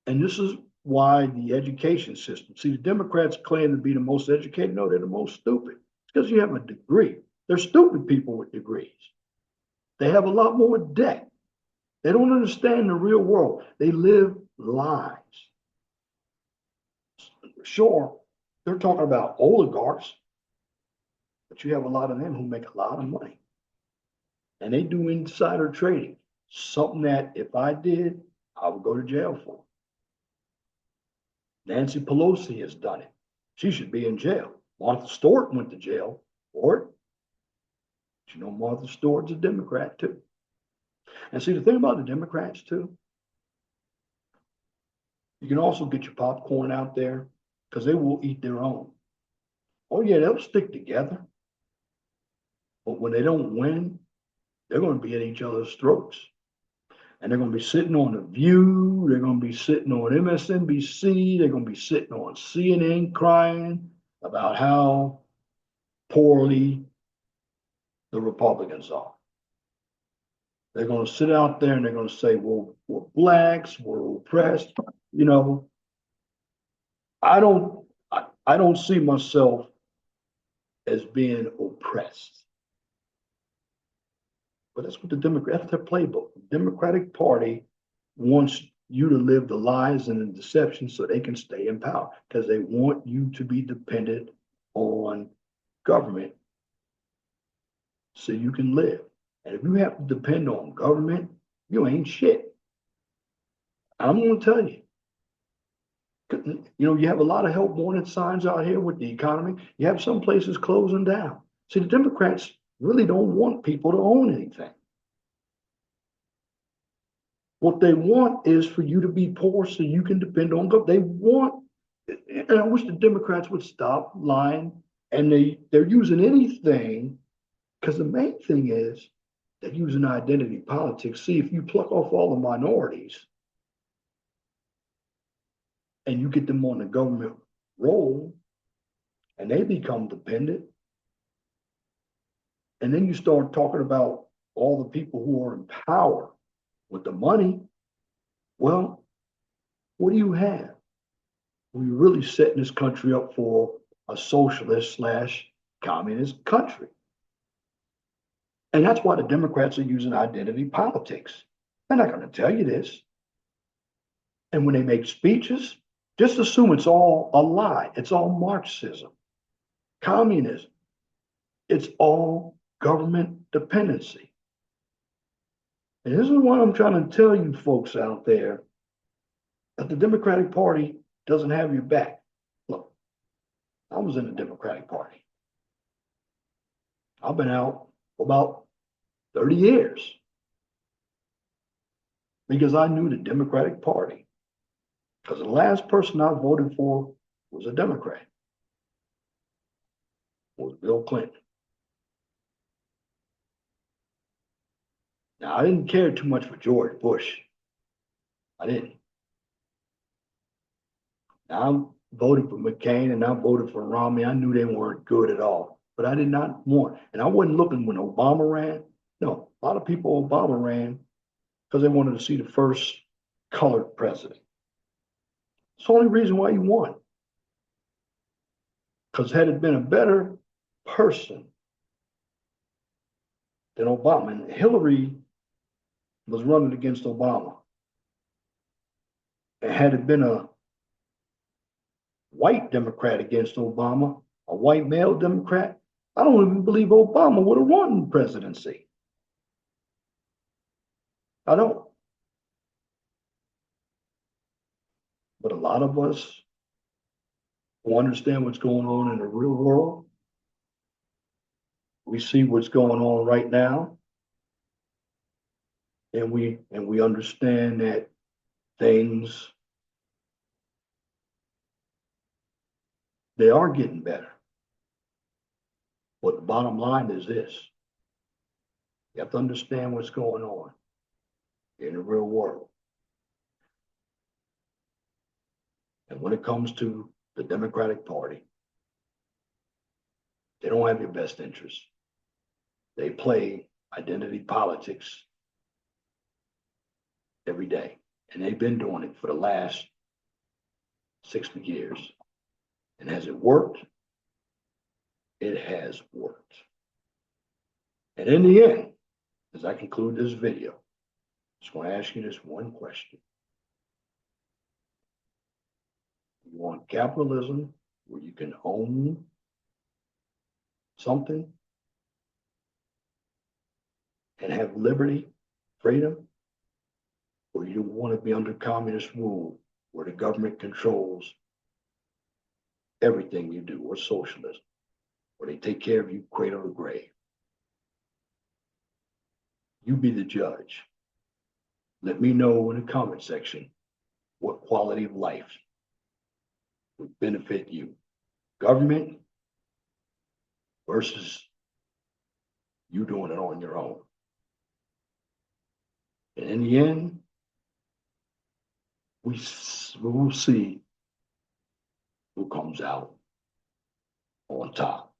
And this is why the education system, see, the Democrats claim to be the most educated. No, they're the most stupid. It's because you have a degree. They're stupid people with degrees. They have a lot more debt. They don't understand the real world. They live lies. Sure, they're talking about oligarchs, but you have a lot of them who make a lot of money. And they do insider trading, something that if I did, I would go to jail for. Nancy Pelosi has done it. She should be in jail. Martha Stewart went to jail for it. You know, Martha Stewart's a Democrat too. And see, the thing about the Democrats too, you can also get your popcorn out there because they will eat their own. Oh yeah, they'll stick together. But when they don't win, they're going to be at each other's throats. And they're going to be sitting on The View. They're going to be sitting on MSNBC. They're going to be sitting on CNN crying about how poorly the Republicans are. They're going to sit out there and they're going to say, well, we're blacks, we're oppressed. You know, I don't see myself as being oppressed. But that's what the Democrats, their playbook. The Democratic Party wants you to live the lies and the deception so they can stay in power because they want you to be dependent on government so you can live. And if you have to depend on government, you ain't shit. I'm going to tell you. You know, you have a lot of help wanted signs out here with the economy. You have some places closing down. See, the Democrats really don't want people to own anything. What they want is for you to be poor so you can depend on government. They want, and I wish the Democrats would stop lying, and they're using anything, because the main thing is they're using identity politics. See, if you pluck off all the minorities and you get them on the government roll and they become dependent, and then you start talking about all the people who are in power with the money, well, what do you have? We're really setting this country up for a socialist / communist country. And that's why the Democrats are using identity politics. They're not going to tell you this. And when they make speeches, just assume it's all a lie. It's all Marxism, communism. It's all government dependency. And this is what I'm trying to tell you folks out there, that the Democratic Party doesn't have your back. Look, I was in the Democratic Party. I've been out for about 30 years because I knew the Democratic Party. Because the last person I voted for was a Democrat. It was Bill Clinton. Now, I didn't care too much for George Bush. I didn't. Now, I voted for McCain and I voted for Romney. I knew they weren't good at all, but I did not want, and I wasn't looking when Obama ran. No, a lot of people Obama ran because they wanted to see the first colored president. It's the only reason why he won. Because had it been a better person than Obama, and Hillary was running against Obama, and had it been a white Democrat against Obama, a white male Democrat, I don't even believe Obama would have won the presidency. I don't. But a lot of us who understand what's going on in the real world, we see what's going on right now, and we understand that things, they are getting better. But the bottom line is this: you have to understand what's going on in the real world. And when it comes to the Democratic Party, they don't have your best interests. They play identity politics every day. And they've been doing it for the last 60 years. And has it worked? It has worked. And in the end, as I conclude this video, I'm just going to ask you this one question. You want capitalism where you can own something and have liberty, freedom, or you want to be under communist rule where the government controls everything you do, or socialism, where they take care of you cradle to grave? You be the judge. Let me know in the comment section what quality of life would benefit you. Government versus you doing it on your own. And in the end, we will see who comes out on top.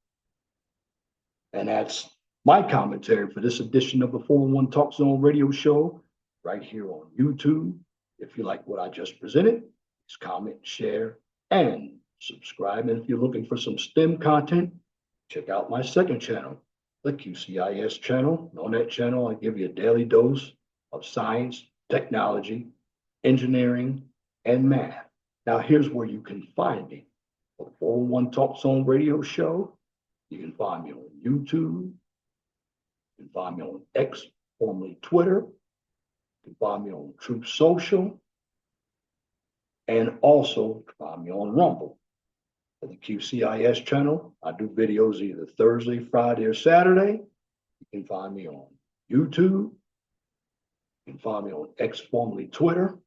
And that's my commentary for this edition of the 411 Talk Zone radio show right here on YouTube. If you like what I just presented, please comment, share, and subscribe. And if you're looking for some STEM content, check out my second channel, the QCIS channel. And on that channel, I give you a daily dose of science, technology, engineering, and math. Now, here's where you can find me. For the 401 Talk Zone radio show, you can find me on YouTube. You can find me on X, formerly Twitter. You can find me on Truth Social. And also find me on Rumble. At the QCIS channel, I do videos either Thursday, Friday, or Saturday. You can find me on YouTube. You can find me on X, formerly Twitter.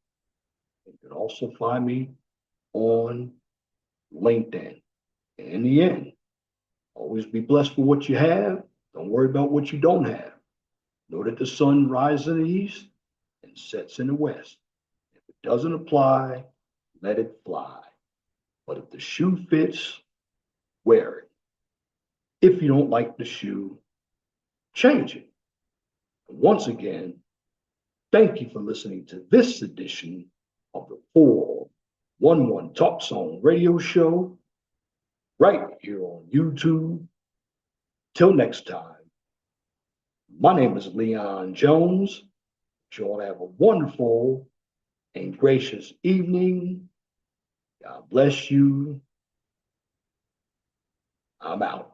You can also find me on LinkedIn. And in the end, always be blessed for what you have. Don't worry about what you don't have. Know that the sun rises in the east and sets in the west. If it doesn't apply, let it fly. But if the shoe fits, wear it. If you don't like the shoe, change it. And once again, thank you for listening to this edition of the 411 Talk Zone radio show right here on YouTube. Till next time, my name is Leon Jones. You all have a wonderful and gracious evening. God bless you. I'm out.